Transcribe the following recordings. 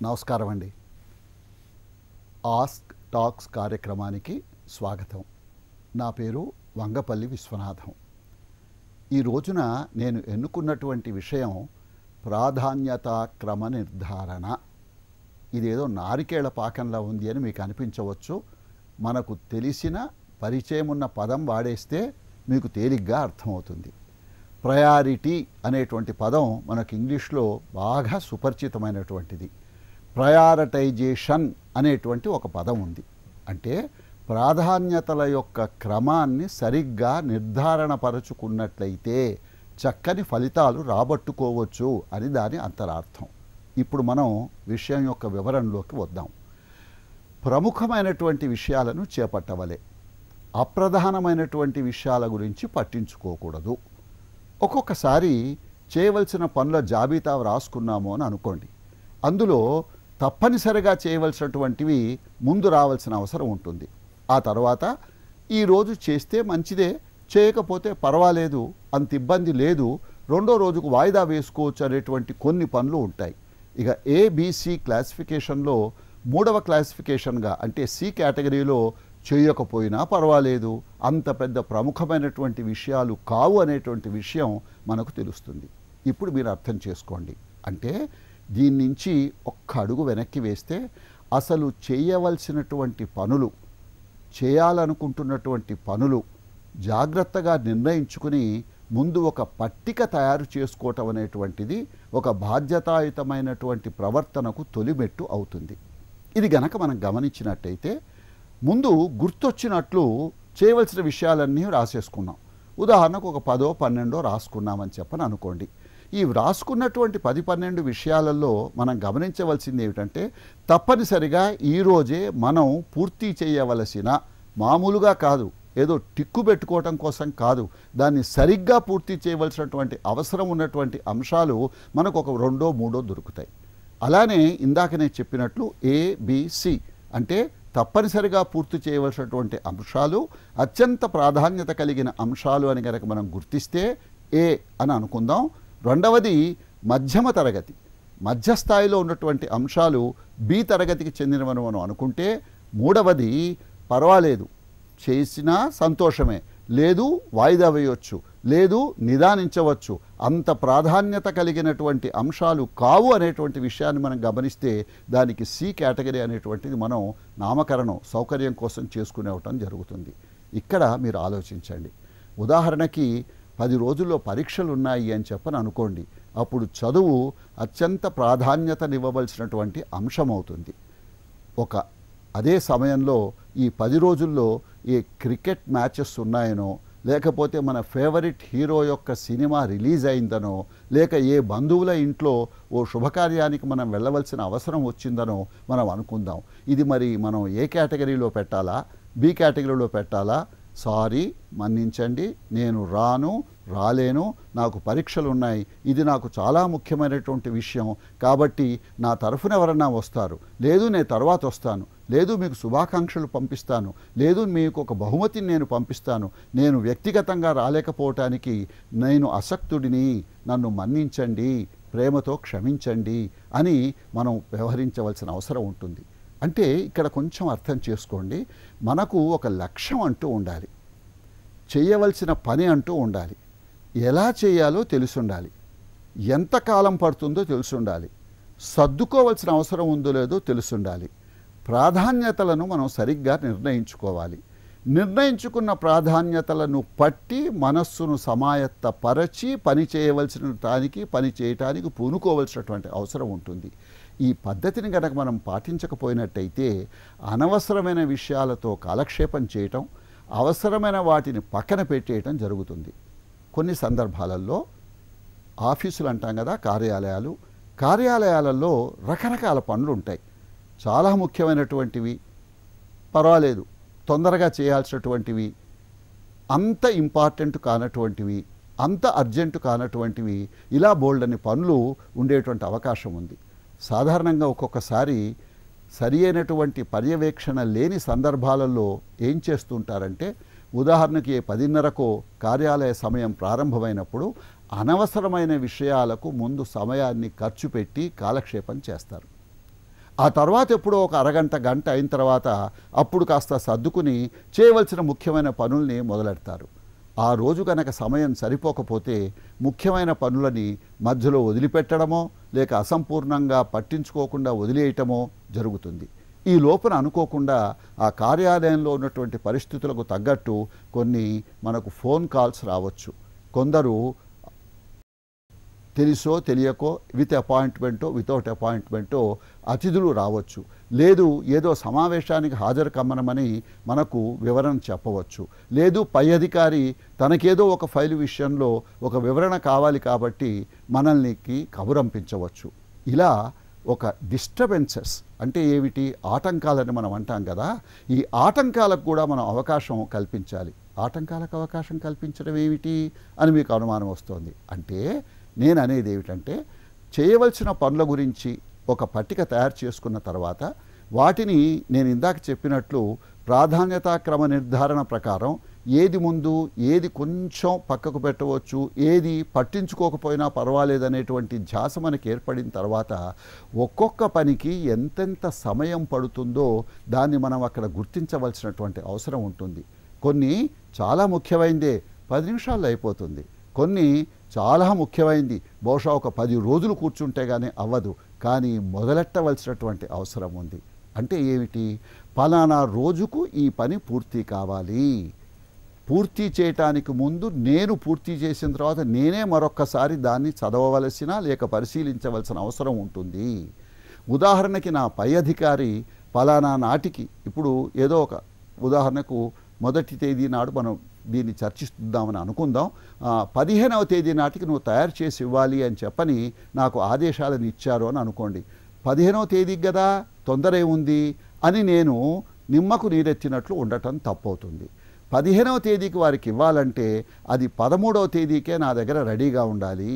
నమస్కారం అండి. Ask talks కార్యక్రమానికి స్వాగతం. నా పేరు వంగపల్లి విశ్వనాథం. ఈ రోజున నేను ఎన్నుకున్నటువంటి విషయం ప్రాధాన్యతా క్రమ నిర్ధారణ. ఇదేదో నారికేళ పాకంలా ఉంది అని మీకు అనిపించవచ్చు. మనకు తెలిసిన పరిచయం ఉన్న పదం వాడేస్తే మీకు తేలిగ్గా అర్థమవుతుంది. ప్రయారిటీ అనేటువంటి పదం మనకు ఇంగ్లీష్లో బాగా సుపరిచితమైనటువంటిది. ప్రయారిటైజేషన్ అనేటువంటి ఒక పదం ఉంది. అంటే ప్రాధాన్యతల యొక్క క్రమాన్ని సరిగ్గా నిర్ధారణపరచుకున్నట్లయితే చక్కని ఫలితాలు రాబట్టుకోవచ్చు అని దాని అంతరార్థం. ఇప్పుడు మనం విషయం యొక్క వివరణలోకి వద్దాం. ప్రముఖమైనటువంటి విషయాలను చేపట్టవలే, అప్రధానమైనటువంటి విషయాల గురించి పట్టించుకోకూడదు. ఒక్కొక్కసారి చేయవలసిన పనుల జాబితా రాసుకున్నాము అని అనుకోండి. అందులో తప్పనిసరిగా చేయవలసినటువంటివి ముందు రావాల్సిన అవసరం ఉంటుంది. ఆ తర్వాత ఈరోజు చేస్తే మంచిదే, చేయకపోతే పర్వాలేదు, అంత ఇబ్బంది లేదు, రెండో రోజుకు వాయిదా వేసుకోవచ్చు అనేటువంటి కొన్ని పనులు ఉంటాయి. ఇక ఏబిసి క్లాసిఫికేషన్లో మూడవ క్లాసిఫికేషన్గా అంటే సి కేటగిరీలో చేయకపోయినా పర్వాలేదు, అంత పెద్ద ప్రముఖమైనటువంటి విషయాలు కావు అనేటువంటి విషయం మనకు తెలుస్తుంది. ఇప్పుడు మీరు అర్థం చేసుకోండి. అంటే దీని నుంచి ఒక్క అడుగు వెనక్కి వేస్తే అసలు చేయవలసినటువంటి పనులు, చేయాలనుకుంటున్నటువంటి పనులు జాగ్రత్తగా నిర్ణయించుకుని ముందు ఒక పట్టిక తయారు చేసుకోవటం అనేటువంటిది ఒక బాధ్యతాయుతమైనటువంటి ప్రవర్తనకు తొలిమెట్టు అవుతుంది. ఇది గనక మనం గమనించినట్టయితే ముందు గుర్తొచ్చినట్లు చేయవలసిన విషయాలన్నీ రాసేసుకున్నాం. ఉదాహరణకు ఒక 10 12 రాసుకున్నామని చెప్పని అనుకోండి. ఈ రాసుకున్నటువంటి 10-12 విషయాలలో మనం గమనించవలసింది ఏమిటంటే తప్పనిసరిగా ఈరోజే మనం పూర్తి చేయవలసిన, మామూలుగా కాదు, ఏదో టిక్కు పెట్టుకోవటం కోసం కాదు, దాన్ని సరిగ్గా పూర్తి చేయవలసినటువంటి అవసరం ఉన్నటువంటి అంశాలు మనకు ఒక 2-3 దొరుకుతాయి. అలానే ఇందాక నేను చెప్పినట్లు ఏబిసి అంటే తప్పనిసరిగా పూర్తి చేయవలసినటువంటి అంశాలు, అత్యంత ప్రాధాన్యత కలిగిన అంశాలు అని కనుక మనం గుర్తిస్తే ఏ అని అనుకుందాం. రెండవది మధ్యమ తరగతి, మధ్యస్థాయిలో ఉన్నటువంటి అంశాలు బి తరగతికి చెందినవని మనం అనుకుంటే, మూడవది పర్వాలేదు, చేసినా సంతోషమే, లేదు వాయిదా వేయవచ్చు, లేదు నిదానించవచ్చు, అంత ప్రాధాన్యత కలిగినటువంటి అంశాలు కావు అనేటువంటి విషయాన్ని మనం గమనిస్తే దానికి సి కేటగిరీ అనేటువంటిది మనం నామకరణం సౌకర్యం కోసం చేసుకునేవటం జరుగుతుంది. ఇక్కడ మీరు ఆలోచించండి. ఉదాహరణకి 10 రోజుల్లో పరీక్షలు ఉన్నాయి అని చెప్పని అనుకోండి. అప్పుడు చదువు అత్యంత ప్రాధాన్యతనివ్వవలసినటువంటి అంశం అవుతుంది. అదే సమయంలో ఈ 10 రోజుల్లో ఏ క్రికెట్ మ్యాచెస్ ఉన్నాయనో, లేకపోతే మన ఫేవరెట్ హీరో యొక్క సినిమా రిలీజ్ అయిందనో, లేక ఏ బంధువుల ఇంట్లో ఓ శుభకార్యానికి మనం వెళ్ళవలసిన అవసరం వచ్చిందనో మనం అనుకుందాం. ఇది మరి మనం ఏ కేటగిరీలో పెట్టాలా, బి కేటగిరీలో పెట్టాలా? సారీ, మన్నించండి, నేను రాలేను, నాకు పరీక్షలు ఉన్నాయి, ఇది నాకు చాలా ముఖ్యమైనటువంటి విషయం, కాబట్టి నా తరఫున ఎవరన్నా వస్తారు, లేదు నేను తర్వాత వస్తాను, లేదు మీకు శుభాకాంక్షలు పంపిస్తాను, లేదు మీకు ఒక బహుమతిని నేను పంపిస్తాను, నేను వ్యక్తిగతంగా రాలేకపోవటానికి నేను అసక్తుడిని, నన్ను మన్నించండి, ప్రేమతో క్షమించండి అని మనం వ్యవహరించవలసిన అవసరం ఉంటుంది. అంటే ఇక్కడ కొంచెం అర్థం చేసుకోండి. మనకు ఒక లక్ష్యం అంటూ ఉండాలి, చేయవలసిన పని అంటూ ఉండాలి, ఎలా చేయాలో తెలుసుండాలి, ఎంతకాలం పడుతుందో తెలుసుండాలి, సర్దుకోవలసిన అవసరం ఉందో లేదో తెలుసుండాలి. ప్రాధాన్యతలను మనం సరిగ్గా నిర్ణయించుకోవాలి. నిర్ణయించుకున్న ప్రాధాన్యతలను పట్టి మనస్సును సమాయత్తపరచి పని చేయవలసిన దానికి, పని చేయటానికి పూనుకోవలసినటువంటి అవసరం ఉంటుంది. ఈ పద్ధతిని కనుక మనం పాటించకపోయినట్టయితే అనవసరమైన విషయాలతో కాలక్షేపం చేయటం, అవసరమైన వాటిని పక్కన పెట్టేయటం జరుగుతుంది. కొన్ని సందర్భాలలో ఆఫీసులు అంటాం కదా, కార్యాలయాలలో రకరకాల పనులు ఉంటాయి. చాలా ముఖ్యమైనటువంటివి, పర్వాలేదు తొందరగా చేయాల్సినటువంటివి, అంత ఇంపార్టెంట్ కానటువంటివి, అంత అర్జెంటు కానటువంటివి, ఇలా బోల్డని పనులు ఉండేటువంటి అవకాశం ఉంది. సాధారణంగా ఒక్కొక్కసారి సరి అయినటువంటి పర్యవేక్షణ లేని సందర్భాలలో ఏం చేస్తుంటారంటే, ఉదాహరణకి 10:30కో కార్యాలయ సమయం ప్రారంభమైనప్పుడు అనవసరమైన విషయాలకు ముందు సమయాన్ని ఖర్చు పెట్టి కాలక్షేపం చేస్తారు. ఆ తర్వాత ఎప్పుడో ఒక అరగంట గంట అయిన తర్వాత అప్పుడు కాస్త సర్దుకుని చేయవలసిన ముఖ్యమైన పనుల్ని మొదలెడతారు. ఆ రోజు కనుక సమయం సరిపోకపోతే ముఖ్యమైన పనులని మధ్యలో వదిలిపెట్టడమో లేక అసంపూర్ణంగా పట్టించుకోకుండా వదిలేయటమో జరుగుతుంది. ఈ లోపల అనుకోకుండా ఆ కార్యాలయంలో ఉన్నటువంటి పరిస్థితులకు తగ్గట్టు కొన్ని మనకు ఫోన్ కాల్స్ రావచ్చు. కొందరు తెలుసో తెలియకో విత్ అపాయింట్మెంటో వితౌట్ అపాయింట్మెంటో అతిథులు రావచ్చు. లేదు ఏదో సమావేశానికి హాజరు కమ్మనమని మనకు వివరణ చెప్పవచ్చు. లేదు పై అధికారి తనకేదో ఒక ఫైలు విషయంలో ఒక వివరణ కావాలి కాబట్టి మనల్నికి కబురంపించవచ్చు. ఇలా ఒక డిస్టర్బెన్సెస్ అంటే ఏమిటి, ఆటంకాలని మనం అంటాం కదా. ఈ ఆటంకాలకు కూడా మనం అవకాశం కల్పించాలి. ఆటంకాలకు అవకాశం కల్పించడం ఏమిటి అని మీకు అనుమానం వస్తుంది. అంటే నేను అనేది ఏమిటంటే చేయవలసిన పనుల గురించి ఒక పట్టిక తయారు చేసుకున్న తర్వాత వాటిని నేను ఇందాక చెప్పినట్లు ప్రాధాన్యతా క్రమ నిర్ధారణ ప్రకారం ఏది ముందు ఏది కొంచెం పక్కకు పెట్టవచ్చు, ఏది పట్టించుకోకపోయినా పర్వాలేదనేటువంటి ధ్యాస మనకి ఏర్పడిన తర్వాత ఒక్కొక్క పనికి ఎంతెంత సమయం పడుతుందో దాన్ని మనం అక్కడ గుర్తించవలసినటువంటి అవసరం ఉంటుంది. కొన్ని చాలా ముఖ్యమైనదే 10 నిమిషాల్లో అయిపోతుంది. కొన్ని చాలా ముఖ్యమైనది బహుశా ఒక 10 రోజులు కూర్చుంటే కానీ అవ్వదు. కానీ మొదలెట్టవలసినటువంటి అవసరం ఉంది. అంటే ఏమిటి, పలానా రోజుకు ఈ పని పూర్తి కావాలి. పూర్తి చేయటానికి ముందు నేను పూర్తి చేసిన తర్వాత నేనే మరొక్కసారి దాన్ని చదవవలసిన లేక పరిశీలించవలసిన అవసరం ఉంటుంది. ఉదాహరణకి నా పై అధికారి పలానా నాటికి, ఇప్పుడు ఏదో ఒక ఉదాహరణకు మొదటి తేదీ నాడు మనం దీన్ని చర్చిస్తుందామని అనుకుందాం, 15వ తేదీ నాటికి నువ్వు తయారు చేసి ఇవ్వాలి అని చెప్పని నాకు ఆదేశాలను ఇచ్చారు అని అనుకోండి. 15వ తేదీకి కదా తొందర ఏముంది అని నేను నిమ్మకు నీరెత్తినట్లు ఉండటం తప్పవుతుంది. 15వ తేదీకి వారికి ఇవ్వాలంటే అది 13వ తేదీకే నా దగ్గర రెడీగా ఉండాలి.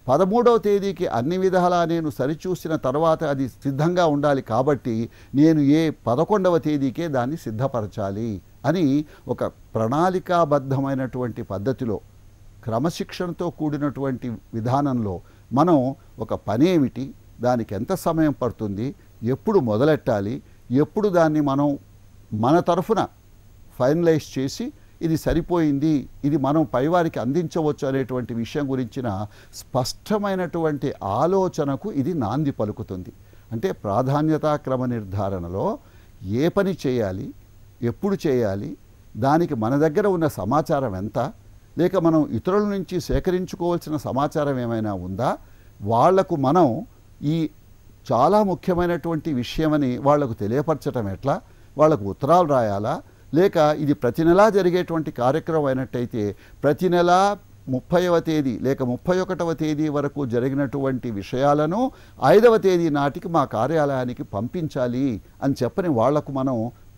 13వ తేదీకి అన్ని విధాలా నేను సరిచూసిన తర్వాత అది సిద్ధంగా ఉండాలి. కాబట్టి నేను 11వ తేదీకే దాన్ని సిద్ధపరచాలి అని ఒక ప్రణాళికాబద్ధమైనటువంటి పద్ధతిలో క్రమశిక్షణతో కూడినటువంటి విధానంలో మనం ఒక పని ఏమిటి, దానికి ఎంత సమయం పడుతుంది, ఎప్పుడు మొదలెట్టాలి, ఎప్పుడు దాన్ని మనం మన తరఫున ఫైనలైజ్ చేసి ఇది సరిపోయింది, ఇది మనం పైవారికి అందించవచ్చు అనేటువంటి విషయం గురించిన స్పష్టమైనటువంటి ఆలోచనకు ఇది నాంది పలుకుతుంది. అంటే ప్రాధాన్యతా క్రమ నిర్ధారణలో ఏ పని చేయాలి, ఎప్పుడు చేయాలి, దానికి మన దగ్గర ఉన్న సమాచారం ఎంత, లేక మనం ఇతరుల నుంచి సేకరించుకోవాల్సిన సమాచారం ఏమైనా ఉందా, వాళ్లకు మనం ఈ చాలా ముఖ్యమైనటువంటి విషయమని వాళ్లకు తెలియపరచడం ఎట్లా, వాళ్లకు ఉత్తరాలు రాయాలా, లేక ఇది ప్రతి నెలా జరిగేటువంటి కార్యక్రమం అయినట్టయితే ప్రతి నెల 30వ తేదీ లేక 31వ తేదీ వరకు జరిగినటువంటి విషయాలను 5వ తేదీ నాటికి మా కార్యాలయానికి పంపించాలి అని చెప్పని వాళ్లకు మనం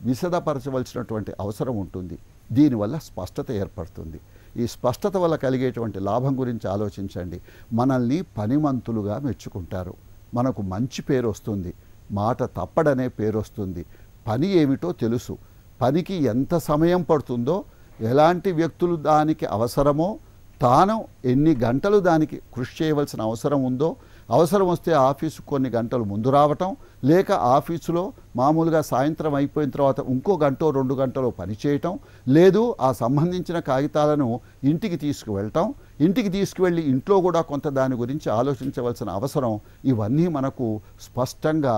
విశదపరచవలసినటువంటి అవసరం ఉంటుంది. దీనివల్ల స్పష్టత ఏర్పడుతుంది. ఈ స్పష్టత వల్ల కలిగేటువంటి లాభం గురించి ఆలోచించండి. మనల్ని పనిమంతులుగా మెచ్చుకుంటారు, మనకు మంచి పేరు వస్తుంది, మాట తప్పడనే పేరు వస్తుంది, పని ఏమిటో తెలుసు, పనికి ఎంత సమయం పడుతుందో, ఎలాంటి వ్యక్తులు దానికి అవసరమో, తాను ఎన్ని గంటలు దానికి కృషి చేయవలసిన అవసరం ఉందో, అవసరం వస్తే ఆఫీసు కొన్ని గంటలు ముందు రావటం, లేక ఆఫీసులో మామూలుగా సాయంత్రం అయిపోయిన తర్వాత ఇంకో గంటో 2 గంటలో పనిచేయటం, లేదు ఆ సంబంధించిన కాగితాలను ఇంటికి తీసుకువెళ్ళటం, ఇంటికి తీసుకువెళ్ళి ఇంట్లో కూడా కొంత దాని గురించి ఆలోచించవలసిన అవసరం, ఇవన్నీ మనకు స్పష్టంగా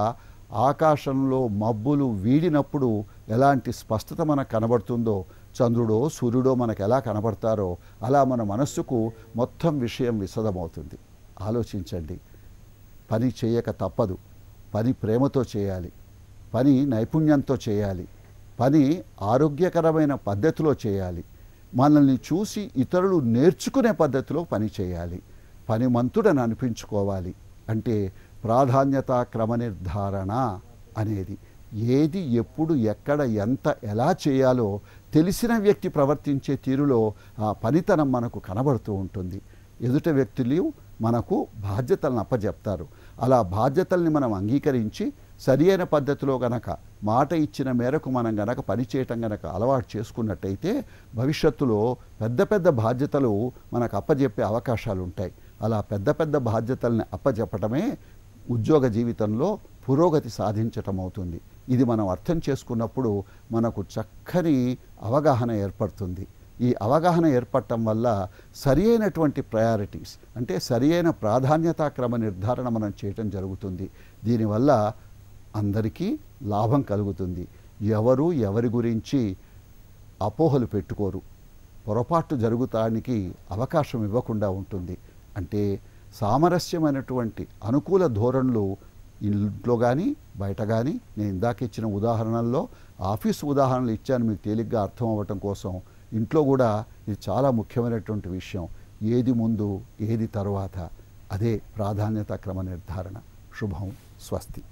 ఆకాశంలో మబ్బులు వీడినప్పుడు ఎలాంటి స్పష్టత మనకు కనబడుతుందో, చంద్రుడో సూర్యుడో మనకు ఎలా కనబడతారో అలా మన మనస్సుకు మొత్తం విషయం విశదమవుతుంది. ఆలోచించండి. పని చేయక తప్పదు. పని ప్రేమతో చేయాలి, పని నైపుణ్యంతో చేయాలి, పని ఆరోగ్యకరమైన పద్ధతిలో చేయాలి, మనల్ని చూసి ఇతరులు నేర్చుకునే పద్ధతిలో పని చేయాలి, పనిమంతుడని అనిపించుకోవాలి. అంటే ప్రాధాన్యతా క్రమ నిర్ధారణ అనేది ఏది ఎప్పుడు ఎక్కడ ఎంత ఎలా చేయాలో తెలిసిన వ్యక్తి ప్రవర్తించే తీరులో ఆ పనితనం మనకు కనబడుతూ ఉంటుంది. ఎదుట వ్యక్తులు మనకు బాధ్యతలను అప్పచెప్తారు. అలా బాధ్యతల్ని మనం అంగీకరించి సరి అయిన పద్ధతిలో గనక మాట ఇచ్చిన మేరకు మనం గనక పనిచేయటం గనక అలవాటు చేసుకున్నట్టయితే భవిష్యత్తులో పెద్ద పెద్ద బాధ్యతలు మనకు అప్పచెప్పే అవకాశాలు ఉంటాయి. అలా పెద్ద పెద్ద బాధ్యతల్ని అప్పచెప్పటమే ఉద్యోగ జీవితంలో పురోగతి సాధించటం అవుతుంది. ఇది మనం అర్థం చేసుకున్నప్పుడు మనకు చక్కని అవగాహన ఏర్పడుతుంది. ఈ అవగాహన ఏర్పడటం వల్ల సరి అయినటువంటి ప్రయారిటీస్ అంటే సరి అయిన ప్రాధాన్యతా క్రమ నిర్ధారణ మనం చేయటం జరుగుతుంది. దీనివల్ల అందరికీ లాభం కలుగుతుంది. ఎవరు ఎవరి గురించి అపోహలు పెట్టుకోరు, పొరపాటు జరుగుతానికి అవకాశం ఇవ్వకుండా ఉంటుంది. అంటే సామరస్యమైనటువంటి అనుకూల ధోరణులు ఇంట్లో కానీ బయట కానీ, నేను ఇందాక ఇచ్చిన ఉదాహరణల్లో ఆఫీసు ఉదాహరణలు ఇచ్చాను మీకు తేలిగ్గా అర్థం అవ్వటం కోసం. ఇంట్లో కూడా ఇది చాలా ముఖ్యమైనటువంటి విషయం. ఏది ముందు ఏది తరువాత, అదే ప్రాధాన్యత క్రమ నిర్ధారణ. శుభం. స్వస్తి.